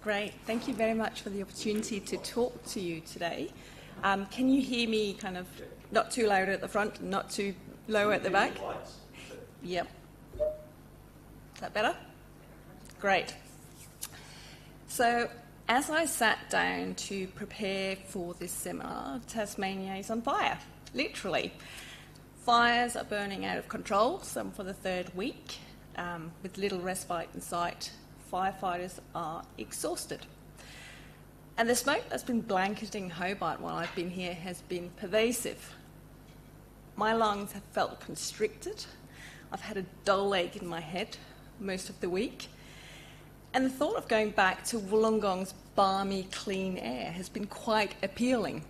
Great. Thank you very much for the opportunity to talk to you today. Can you hear me kind of not too loud at the front and not too low at the back? Yep. Is that better? Great. So, as I sat down to prepare for this seminar, Tasmania is on fire, literally. Fires are burning out of control, some for the third week, with little respite in sight. Firefighters are exhausted. And the smoke that's been blanketing Hobart while I've been here has been pervasive. My lungs have felt constricted. I've had a dull ache in my head most of the week. And the thought of going back to Wollongong's balmy, clean air has been quite appealing.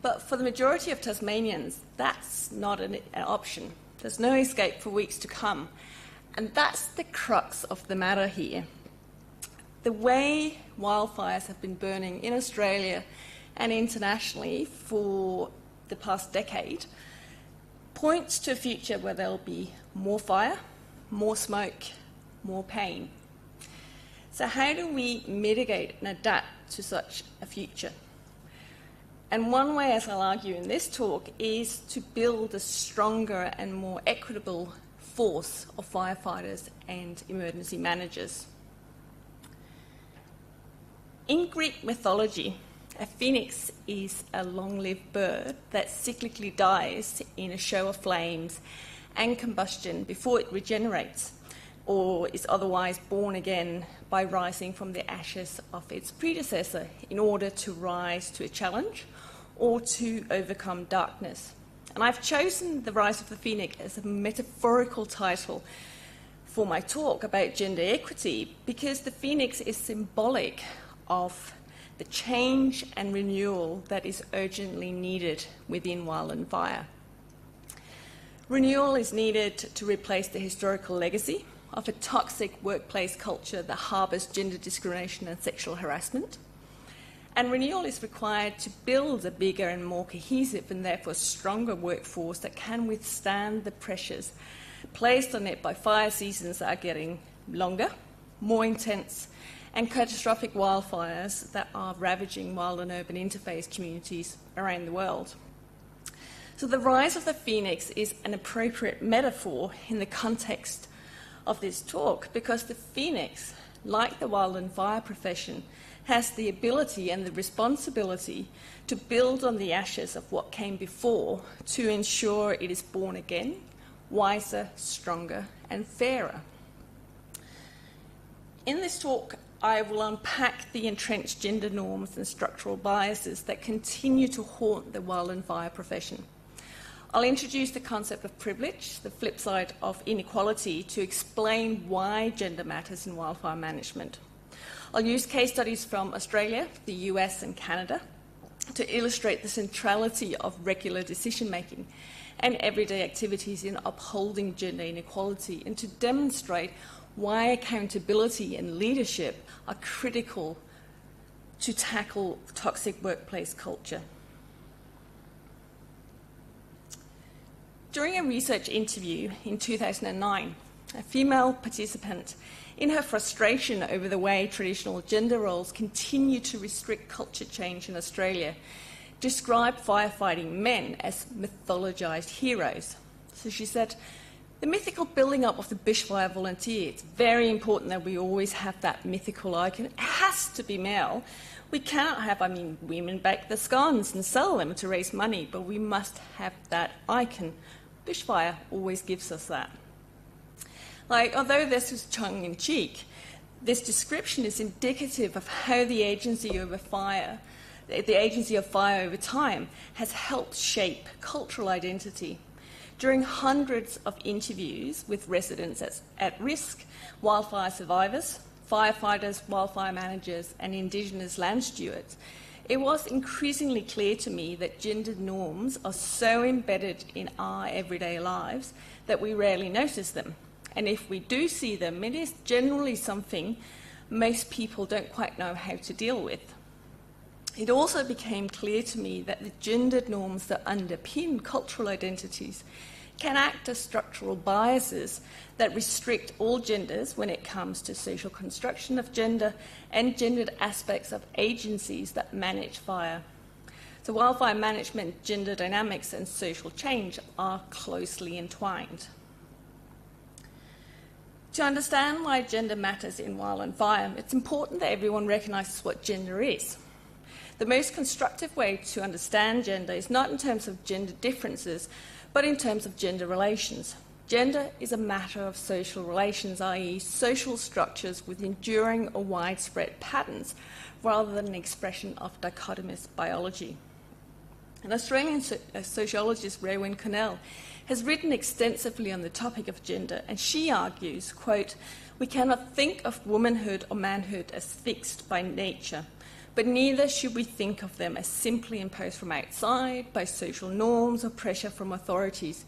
But for the majority of Tasmanians, that's not an option. There's no escape for weeks to come. And that's the crux of the matter here. The way wildfires have been burning in Australia and internationally for the past decade points to a future where there'll be more fire, more smoke, more pain. So how do we mitigate and adapt to such a future? And one way, as I'll argue in this talk, is to build a stronger and more equitable force of firefighters and emergency managers. In Greek mythology, a phoenix is a long-lived bird that cyclically dies in a show of flames and combustion before it regenerates, or is otherwise born again by rising from the ashes of its predecessor in order to rise to a challenge or to overcome darkness. And I've chosen The Rise of the Phoenix as a metaphorical title for my talk about gender equity because the phoenix is symbolic of the change and renewal that is urgently needed within Wildland Fire. Renewal is needed to replace the historical legacy of a toxic workplace culture that harbours gender discrimination and sexual harassment. And renewal is required to build a bigger and more cohesive and therefore stronger workforce that can withstand the pressures placed on it by fire seasons that are getting longer, more intense, and catastrophic wildfires that are ravaging wild and urban interface communities around the world. So the rise of the phoenix is an appropriate metaphor in the context of this talk because the phoenix, like the Wildland Fire profession, has the ability and the responsibility to build on the ashes of what came before to ensure it is born again, wiser, stronger, and fairer. In this talk, I will unpack the entrenched gender norms and structural biases that continue to haunt the Wildland Fire profession. I'll introduce the concept of privilege, the flip side of inequality, to explain why gender matters in wildfire management. I'll use case studies from Australia, the US and Canada to illustrate the centrality of regular decision-making and everyday activities in upholding gender inequality and to demonstrate why accountability and leadership are critical to tackle toxic workplace culture. During a research interview in 2009, a female participant, in her frustration over the way traditional gender roles continue to restrict culture change in Australia, described firefighting men as mythologised heroes. So she said, the mythical building up of the bushfire volunteer, it's very important that we always have that mythical icon. It has to be male. We cannot have, women bake the scones and sell them to raise money, but we must have that icon. Bushfire always gives us that. Although this was tongue-in-cheek, this description is indicative of how the agency of fire over time has helped shape cultural identity. During hundreds of interviews with residents at risk, wildfire survivors, firefighters, wildfire managers, and Indigenous land stewards, it was increasingly clear to me that gender norms are so embedded in our everyday lives that we rarely notice them. And if we do see them, it is generally something most people don't quite know how to deal with. It also became clear to me that the gendered norms that underpin cultural identities can act as structural biases that restrict all genders when it comes to social construction of gender and gendered aspects of agencies that manage fire. So wildfire management, gender dynamics and social change are closely entwined. To understand why gender matters in wildland fire, it's important that everyone recognises what gender is. The most constructive way to understand gender is not in terms of gender differences, but in terms of gender relations. Gender is a matter of social relations, i.e. social structures with enduring or widespread patterns, rather than an expression of dichotomous biology. An Australian sociologist, Raewyn Connell, has written extensively on the topic of gender, and she argues, quote, "We cannot think of womanhood or manhood as fixed by nature, but neither should we think of them as simply imposed from outside by social norms or pressure from authorities.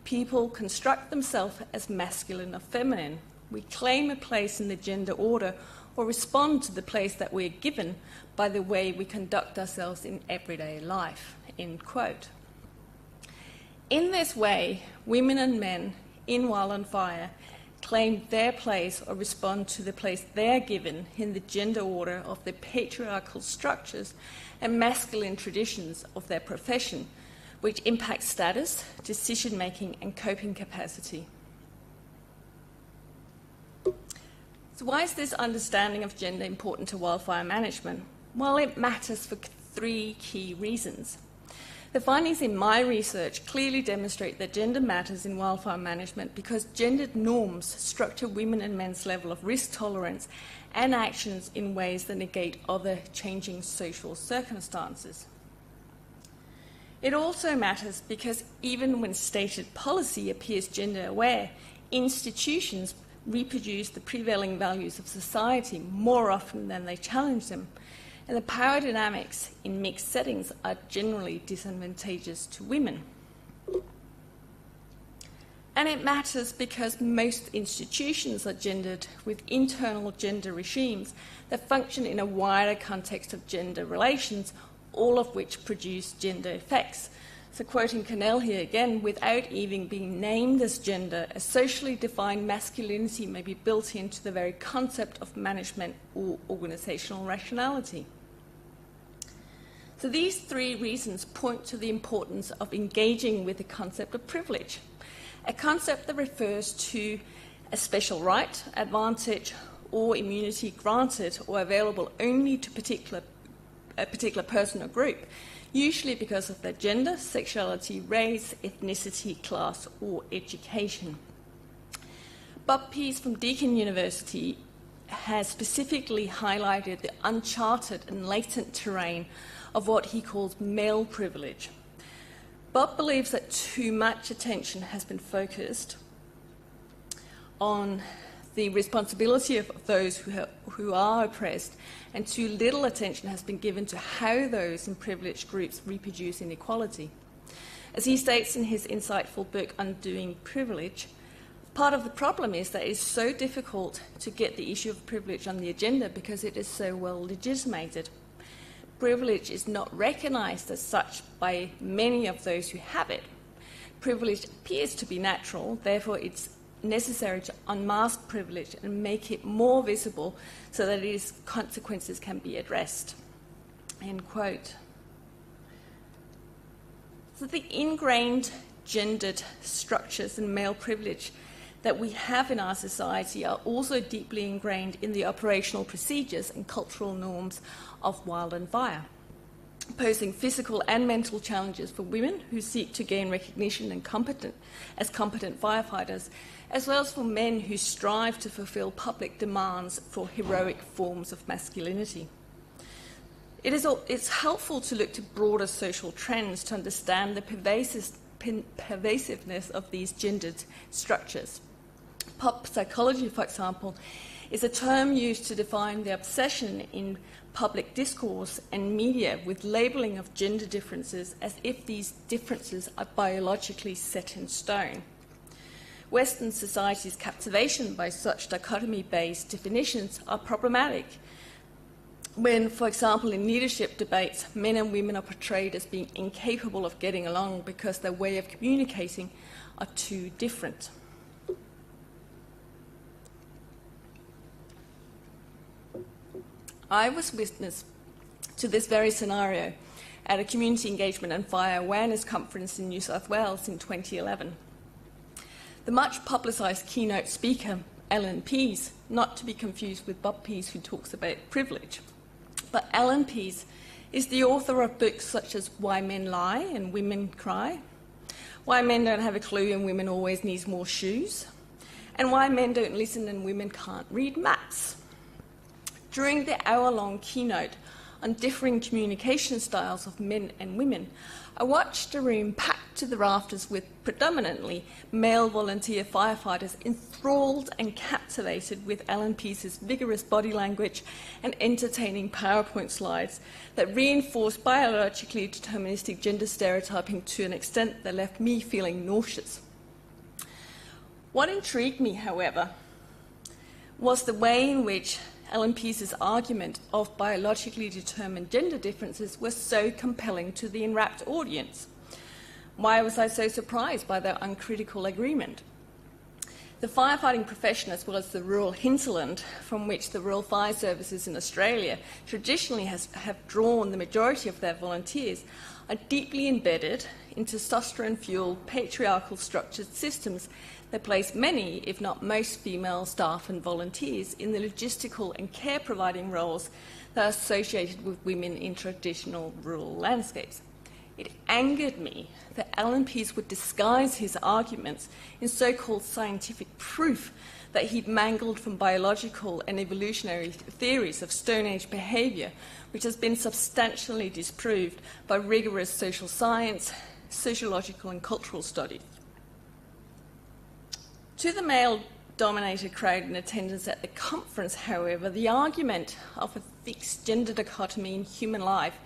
People construct themselves as masculine or feminine. We claim a place in the gender order or respond to the place that we're given by the way we conduct ourselves in everyday life," end quote. In this way, women and men in wildland fire claim their place or respond to the place they're given in the gender order of the patriarchal structures and masculine traditions of their profession, which impact status, decision-making and coping capacity. So why is this understanding of gender important to wildfire management? Well, it matters for three key reasons. The findings in my research clearly demonstrate that gender matters in wildfire management because gendered norms structure women and men's level of risk tolerance and actions in ways that negate other changing social circumstances. It also matters because even when stated policy appears gender aware, institutions reproduce the prevailing values of society more often than they challenge them. And the power dynamics in mixed settings are generally disadvantageous to women. And it matters because most institutions are gendered with internal gender regimes that function in a wider context of gender relations, all of which produce gender effects. So quoting Connell here again, without even being named as gender, a socially defined masculinity may be built into the very concept of management or organisational rationality. So these three reasons point to the importance of engaging with the concept of privilege, a concept that refers to a special right, advantage, or immunity granted or available only to a particular person or group, usually because of their gender, sexuality, race, ethnicity, class, or education. Bob Pease from Deakin University has specifically highlighted the uncharted and latent terrain of what he calls male privilege. Bob believes that too much attention has been focused on the responsibility of those who are oppressed, and too little attention has been given to how those in privileged groups reproduce inequality. As he states in his insightful book, Undoing Privilege, part of the problem is that it is so difficult to get the issue of privilege on the agenda because it is so well legitimated. Privilege is not recognised as such by many of those who have it. Privilege appears to be natural, therefore it's necessary to unmask privilege and make it more visible so that its consequences can be addressed. End quote. So the ingrained gendered structures and male privilege that we have in our society are also deeply ingrained in the operational procedures and cultural norms of wildland fire, posing physical and mental challenges for women who seek to gain recognition and as competent firefighters, as well as for men who strive to fulfil public demands for heroic forms of masculinity. It's helpful to look to broader social trends to understand the pervasiveness of these gendered structures. Pop psychology, for example, is a term used to define the obsession in public discourse and media with labelling of gender differences as if these differences are biologically set in stone. Western society's captivation by such dichotomy-based definitions are problematic when, for example, in leadership debates, men and women are portrayed as being incapable of getting along because their way of communicating are too different. I was witness to this very scenario at a community engagement and fire awareness conference in New South Wales in 2011. The much publicised keynote speaker, Ellen Pease, not to be confused with Bob Pease, who talks about privilege, but Ellen Pease is the author of books such as Why Men Lie and Women Cry, Why Men Don't Have a Clue and Women Always Need More Shoes, and Why Men Don't Listen and Women Can't Read Maths. During the hour-long keynote on differing communication styles of men and women, I watched a room packed to the rafters with predominantly male volunteer firefighters enthralled and captivated with Ellen Pease's vigorous body language and entertaining PowerPoint slides that reinforced biologically deterministic gender stereotyping to an extent that left me feeling nauseous. What intrigued me, however, was the way in which Ellen Pease's argument of biologically determined gender differences was so compelling to the enrapt audience. Why was I so surprised by their uncritical agreement? The firefighting profession, as well as the rural hinterland from which the rural fire services in Australia traditionally have drawn the majority of their volunteers, are deeply embedded in testosterone-fueled patriarchal structured systems that place many, if not most, female staff and volunteers in the logistical and care-providing roles that are associated with women in traditional rural landscapes. It angered me that Ellen Pease would disguise his arguments in so-called scientific proof that he'd mangled from biological and evolutionary theories of Stone Age behaviour, which has been substantially disproved by rigorous social science, sociological and cultural studies. To the male-dominated crowd in attendance at the conference, however, the argument of a fixed gender dichotomy in human life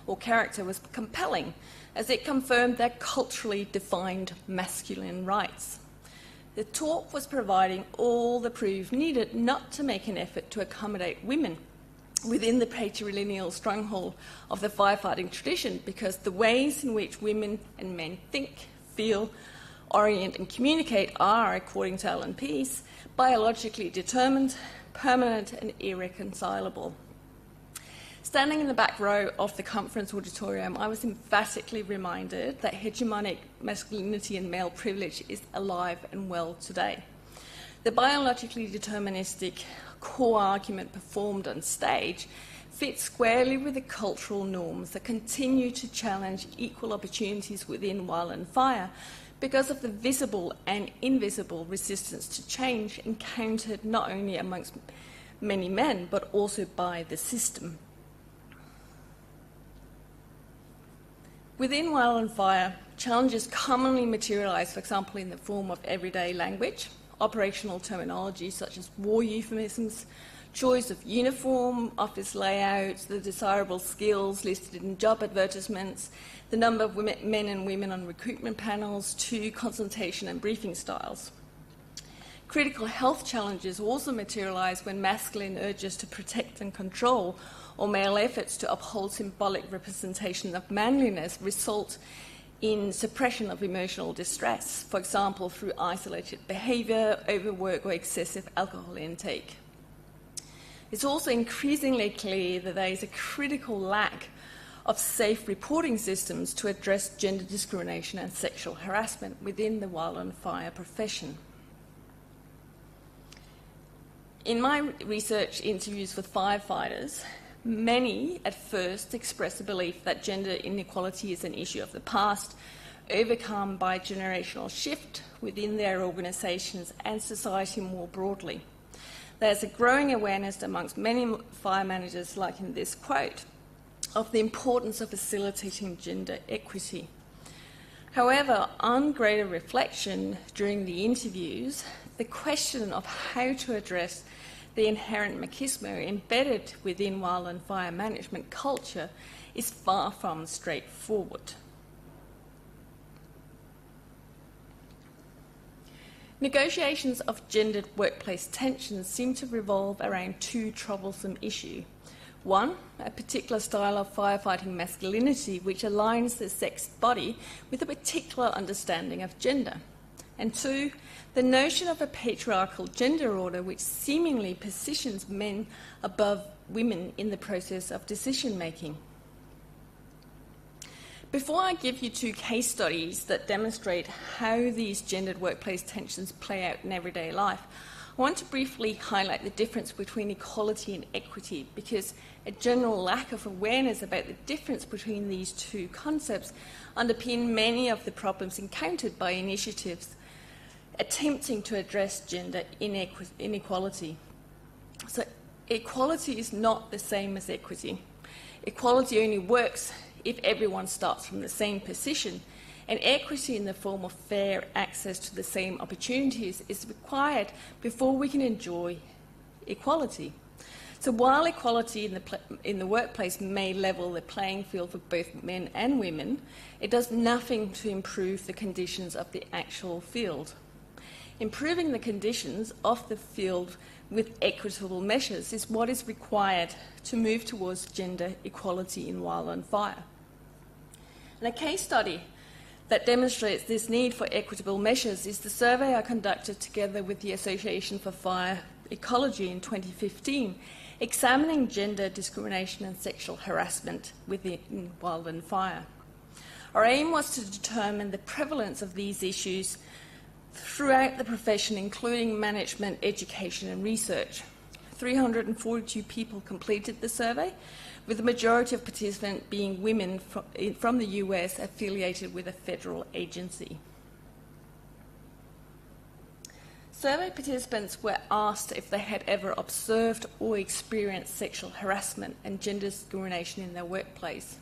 or character was compelling, as it confirmed their culturally defined masculine rights. The talk was providing all the proof needed not to make an effort to accommodate women within the patrilineal stronghold of the firefighting tradition, because the ways in which women and men think, feel, orient and communicate are, according to Ellen Pease, biologically determined, permanent and irreconcilable. Standing in the back row of the conference auditorium, I was emphatically reminded that hegemonic masculinity and male privilege is alive and well today. The biologically deterministic core argument performed on stage fits squarely with the cultural norms that continue to challenge equal opportunities within Wildland Fire, because of the visible and invisible resistance to change encountered not only amongst many men, but also by the system. Within Wildland Fire, challenges commonly materialise, for example, in the form of everyday language, operational terminology such as war euphemisms, choice of uniform, office layouts, the desirable skills listed in job advertisements, the number of men and women on recruitment panels, to consultation and briefing styles. Critical health challenges also materialise when masculine urges to protect and control, or male efforts to uphold symbolic representation of manliness, result in suppression of emotional distress, for example, through isolated behaviour, overwork or excessive alcohol intake. It's also increasingly clear that there is a critical lack of safe reporting systems to address gender discrimination and sexual harassment within the Wildland Fire profession. In my research interviews with firefighters, many at first express a belief that gender inequality is an issue of the past, overcome by generational shift within their organisations and society more broadly. There's a growing awareness amongst many fire managers, like in this quote, of the importance of facilitating gender equity. However, on greater reflection during the interviews, the question of how to address the inherent machismo embedded within Wildland Fire management culture is far from straightforward. Negotiations of gendered workplace tensions seem to revolve around two troublesome issues. One, a particular style of firefighting masculinity which aligns the sex body with a particular understanding of gender. And 2, the notion of a patriarchal gender order which seemingly positions men above women in the process of decision-making. Before I give you 2 case studies that demonstrate how these gendered workplace tensions play out in everyday life, I want to briefly highlight the difference between equality and equity, because a general lack of awareness about the difference between these 2 concepts underpin many of the problems encountered by initiatives attempting to address gender inequality. So equality is not the same as equity. Equality only works if everyone starts from the same position, and equity in the form of fair access to the same opportunities is required before we can enjoy equality. So while equality in the workplace may level the playing field for both men and women, it does nothing to improve the conditions of the actual field. Improving the conditions of the field with equitable measures is what is required to move towards gender equality in Wildland Fire. And a case study that demonstrates this need for equitable measures is the survey I conducted together with the Association for Fire Ecology in 2015, examining gender discrimination and sexual harassment within Wildland Fire. Our aim was to determine the prevalence of these issues throughout the profession, including management, education and research. 342 people completed the survey, with the majority of participants being women from the US affiliated with a federal agency. Survey participants were asked if they had ever observed or experienced sexual harassment and gender discrimination in their workplace.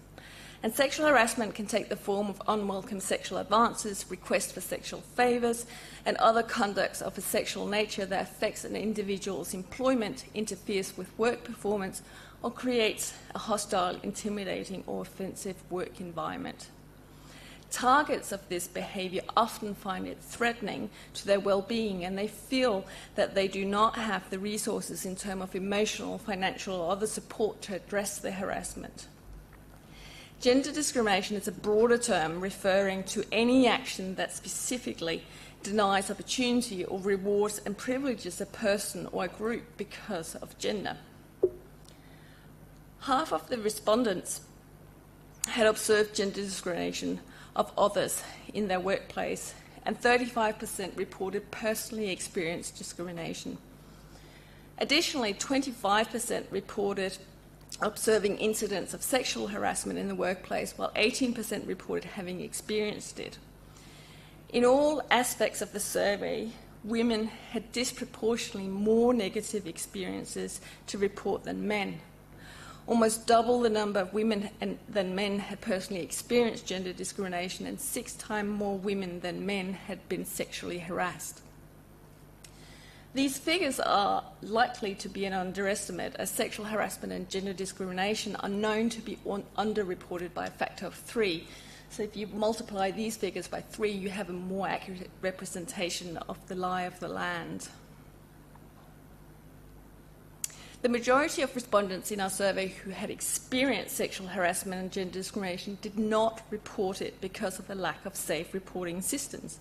And sexual harassment can take the form of unwelcome sexual advances, requests for sexual favours, and other conducts of a sexual nature that affects an individual's employment, interferes with work performance, or creates a hostile, intimidating, or offensive work environment. Targets of this behaviour often find it threatening to their well-being, and they feel that they do not have the resources in terms of emotional, financial, or other support to address the harassment. Gender discrimination is a broader term referring to any action that specifically denies opportunity or rewards and privileges a person or a group because of gender. Half of the respondents had observed gender discrimination of others in their workplace, and 35% reported personally experienced discrimination. Additionally, 25% reported observing incidents of sexual harassment in the workplace, while 18% reported having experienced it. In all aspects of the survey, women had disproportionately more negative experiences to report than men. Almost double the number of women than men had personally experienced gender discrimination, and 6 times more women than men had been sexually harassed. These figures are likely to be an underestimate, as sexual harassment and gender discrimination are known to be underreported by a factor of 3. So if you multiply these figures by 3, you have a more accurate representation of the lie of the land. The majority of respondents in our survey who had experienced sexual harassment and gender discrimination did not report it because of the lack of safe reporting systems.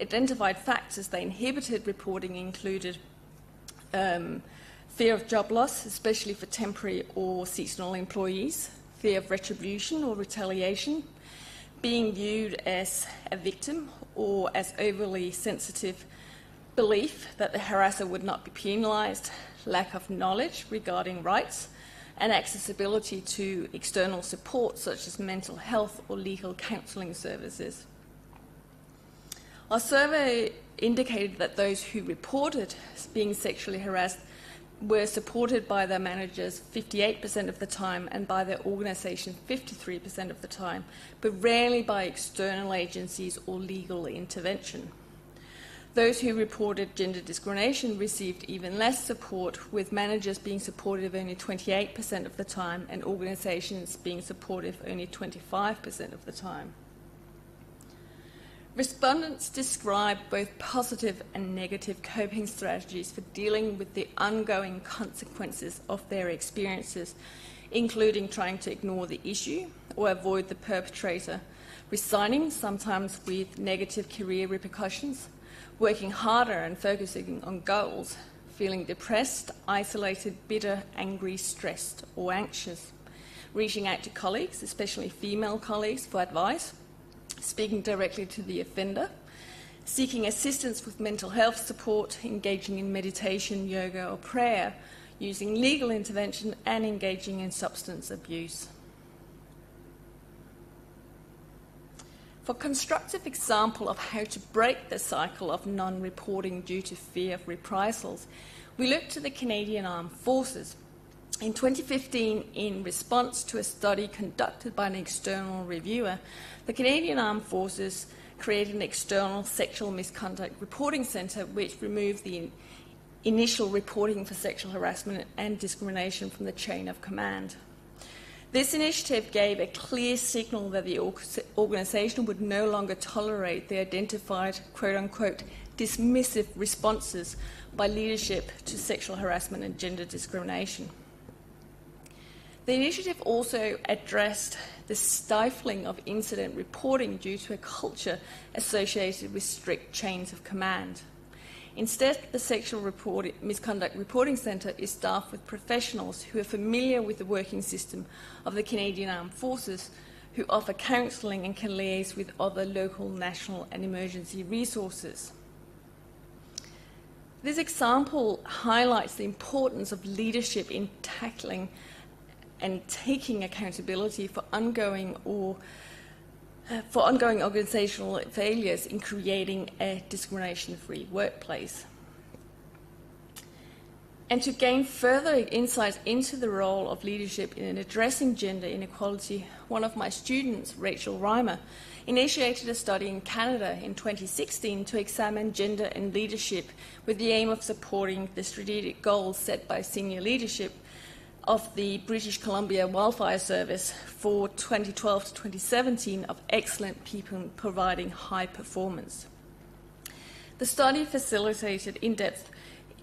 Identified factors that inhibited reporting included fear of job loss, especially for temporary or seasonal employees, fear of retribution or retaliation, being viewed as a victim or as overly sensitive, belief that the harasser would not be penalised, lack of knowledge regarding rights, and accessibility to external support such as mental health or legal counselling services. Our survey indicated that those who reported being sexually harassed were supported by their managers 58% of the time and by their organisation 53% of the time, but rarely by external agencies or legal intervention. Those who reported gender discrimination received even less support, with managers being supportive only 28% of the time and organisations being supportive only 25% of the time. Respondents described both positive and negative coping strategies for dealing with the ongoing consequences of their experiences, including trying to ignore the issue or avoid the perpetrator, resigning, sometimes with negative career repercussions, working harder and focusing on goals, feeling depressed, isolated, bitter, angry, stressed, or anxious, reaching out to colleagues, especially female colleagues, for advice, speaking directly to the offender, seeking assistance with mental health support, engaging in meditation, yoga, or prayer, using legal intervention, and engaging in substance abuse. For a constructive example of how to break the cycle of non-reporting due to fear of reprisals, we looked to the Canadian Armed Forces. In 2015, in response to a study conducted by an external reviewer, the Canadian Armed Forces created an external sexual misconduct reporting centre which removed the initial reporting for sexual harassment and discrimination from the chain of command. This initiative gave a clear signal that the organisation would no longer tolerate the identified, quote-unquote, dismissive responses by leadership to sexual harassment and gender discrimination. The initiative also addressed the stifling of incident reporting due to a culture associated with strict chains of command. Instead, the Sexual Misconduct Reporting Centre is staffed with professionals who are familiar with the working system of the Canadian Armed Forces, who offer counselling and can liaise with other local, national and emergency resources. This example highlights the importance of leadership in tackling and taking accountability for ongoing organisational failures in creating a discrimination-free workplace. And to gain further insight into the role of leadership in addressing gender inequality, one of my students, Rachel Reimer, initiated a study in Canada in 2016 to examine gender and leadership with the aim of supporting the strategic goals set by senior leadership of the British Columbia Wildfire Service for 2012 to 2017 of excellent people providing high performance. The study facilitated in-depth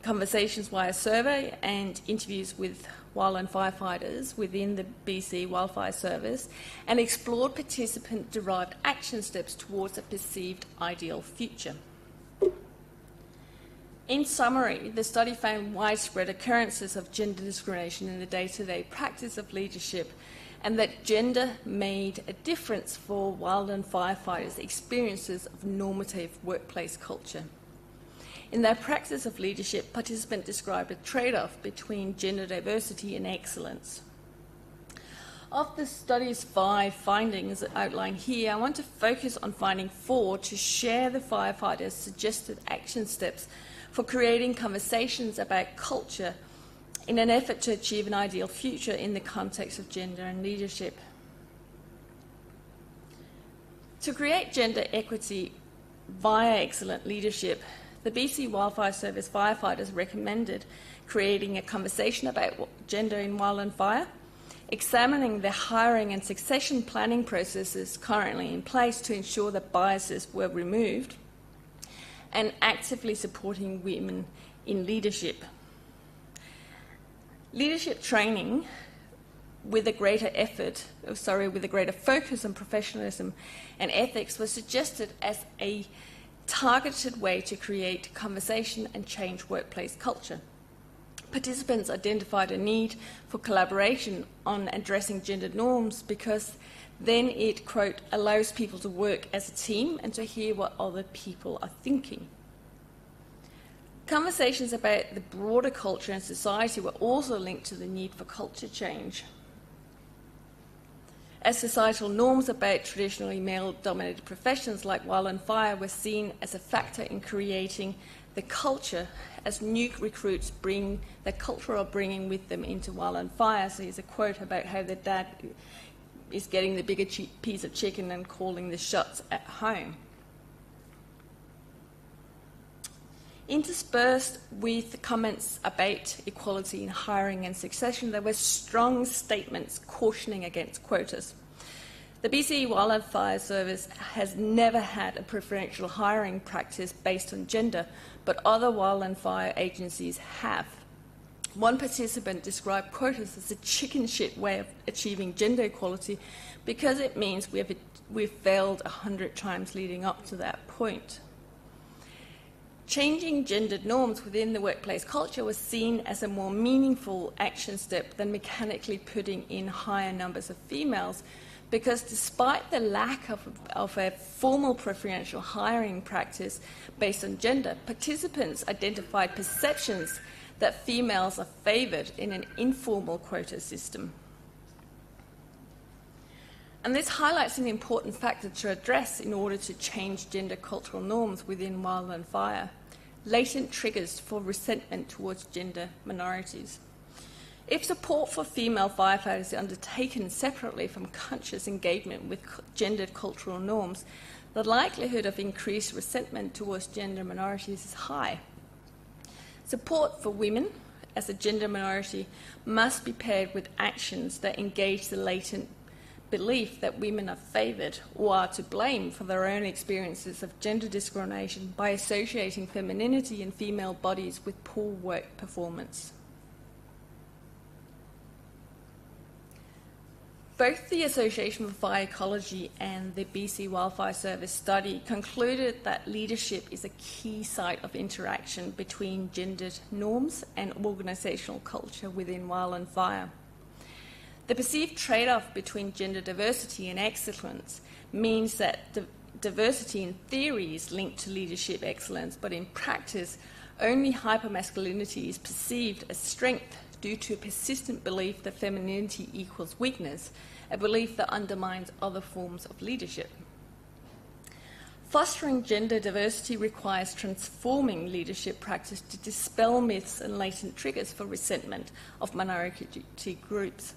conversations via survey and interviews with wildland firefighters within the BC Wildfire Service and explored participant-derived action steps towards a perceived ideal future. In summary, the study found widespread occurrences of gender discrimination in the day-to-day practice of leadership and that gender made a difference for wildland firefighters' experiences of normative workplace culture. In their practice of leadership, participants described a trade-off between gender diversity and excellence. Of the study's 5 findings outlined here, I want to focus on finding 4 to share the firefighters' suggested action steps for creating conversations about culture in an effort to achieve an ideal future in the context of gender and leadership. To create gender equity via excellent leadership, the BC Wildfire Service firefighters recommended creating a conversation about gender in wildland fire, examining the hiring and succession planning processes currently in place to ensure that biases were removed, and actively supporting women in leadership. Leadership training with a greater focus on professionalism and ethics was suggested as a targeted way to create conversation and change workplace culture. Participants identified a need for collaboration on addressing gender norms because then it, quote, allows people to work as a team and to hear what other people are thinking. Conversations about the broader culture and society were also linked to the need for culture change, as societal norms about traditionally male-dominated professions like wildland fire were seen as a factor in creating the culture as new recruits bring the culture of bringing with them into wildland fire. So here's a quote about how the dad is getting the bigger piece of chicken and calling the shots at home. Interspersed with comments about equality in hiring and succession, there were strong statements cautioning against quotas. The BC Wildland Fire Service has never had a preferential hiring practice based on gender, but other wildland fire agencies have. One participant described quotas as a chicken shit way of achieving gender equality because it means we've failed 100 times leading up to that point. Changing gendered norms within the workplace culture was seen as a more meaningful action step than mechanically putting in higher numbers of females, because despite the lack of a formal preferential hiring practice based on gender, participants identified perceptions that females are favoured in an informal quota system. And this highlights an important factor to address in order to change gender cultural norms within Wildland Fire: latent triggers for resentment towards gender minorities. If support for female firefighters is undertaken separately from conscious engagement with gendered cultural norms, the likelihood of increased resentment towards gender minorities is high. Support for women as a gender minority must be paired with actions that engage the latent belief that women are favoured or are to blame for their own experiences of gender discrimination by associating femininity in female bodies with poor work performance. Both the Association for Fire Ecology and the BC Wildfire Service study concluded that leadership is a key site of interaction between gendered norms and organisational culture within Wildland Fire. The perceived trade-off between gender diversity and excellence means that diversity in theory is linked to leadership excellence, but in practice, only hypermasculinity is perceived as strength due to a persistent belief that femininity equals weakness, a belief that undermines other forms of leadership. Fostering gender diversity requires transforming leadership practice to dispel myths and latent triggers for resentment of minority groups.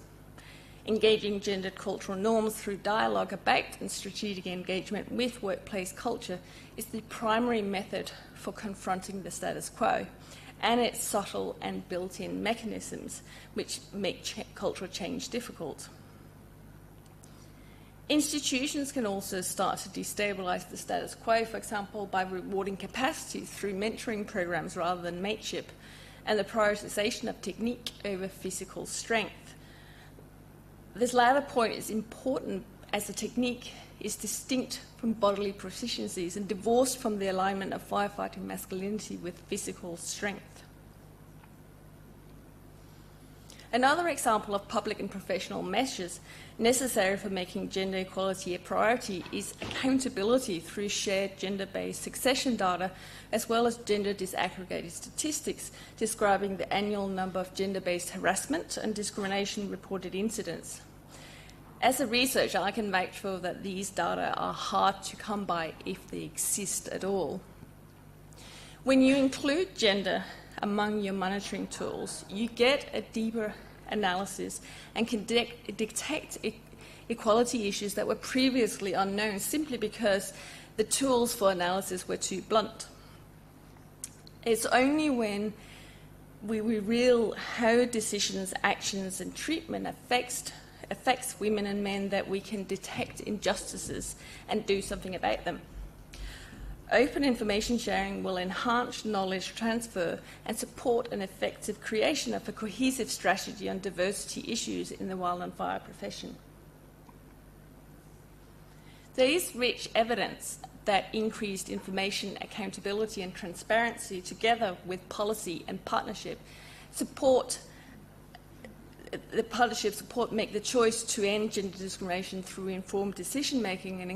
Engaging gendered cultural norms through dialogue about and strategic engagement with workplace culture is the primary method for confronting the status quo and its subtle and built-in mechanisms which make cultural change difficult. Institutions can also start to destabilise the status quo, for example, by rewarding capacities through mentoring programs rather than mateship, and the prioritisation of technique over physical strength. This latter point is important as the technique is distinct from bodily proficiencies and divorced from the alignment of firefighting masculinity with physical strength. Another example of public and professional measures necessary for making gender equality a priority is accountability through shared gender-based succession data, as well as gender disaggregated statistics describing the annual number of gender-based harassment and discrimination reported incidents. As a researcher, I can make sure that these data are hard to come by if they exist at all. When you include gender among your monitoring tools, you get a deeper analysis and can detect equality issues that were previously unknown simply because the tools for analysis were too blunt. It's only when we reveal how decisions, actions and treatment affects women and men that we can detect injustices and do something about them. Open information sharing will enhance knowledge transfer and support an effective creation of a cohesive strategy on diversity issues in the wildland fire profession. There is rich evidence that increased information, accountability and transparency, together with policy and partnership support make the choice to end gender discrimination through informed decision-making and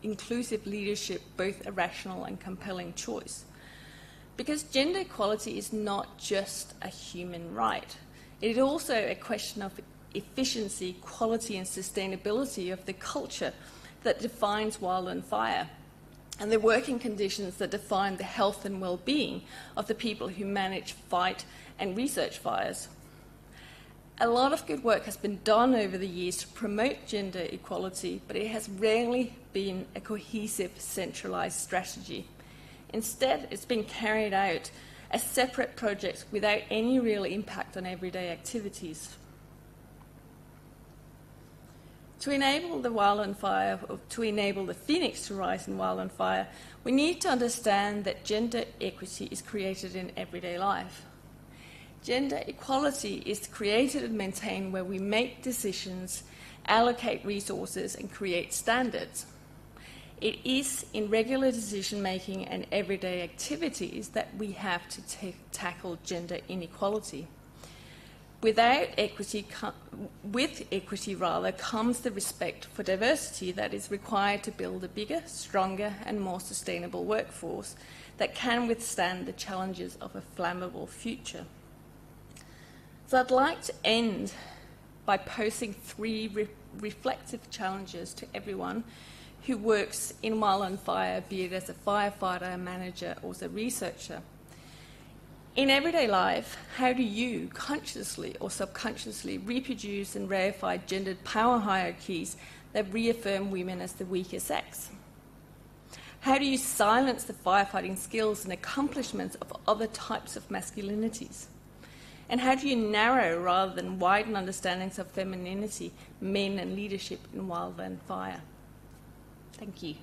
inclusive leadership both a rational and compelling choice. Because gender equality is not just a human right. It is also a question of efficiency, quality and sustainability of the culture that defines Wildland Fire and the working conditions that define the health and well-being of the people who manage, fight and research fires. A lot of good work has been done over the years to promote gender equality, but it has rarely been a cohesive, centralised strategy. Instead, it's been carried out as separate projects without any real impact on everyday activities. To enable the Wildland Fire, or to enable the phoenix to rise in Wildland Fire, we need to understand that gender equity is created in everyday life. Gender equality is created and maintained where we make decisions, allocate resources, and create standards. It is in regular decision-making and everyday activities that we have to tackle gender inequality. With equity comes the respect for diversity that is required to build a bigger, stronger, and more sustainable workforce that can withstand the challenges of a flammable future. So I'd like to end by posing 3 reflective challenges to everyone who works in Wildland Fire, be it as a firefighter, a manager, or as a researcher. In everyday life, how do you consciously or subconsciously reproduce and verify gendered power hierarchies that reaffirm women as the weaker sex? How do you silence the firefighting skills and accomplishments of other types of masculinities? And how do you narrow rather than widen understandings of femininity, men, and leadership in Wildland Fire? Thank you.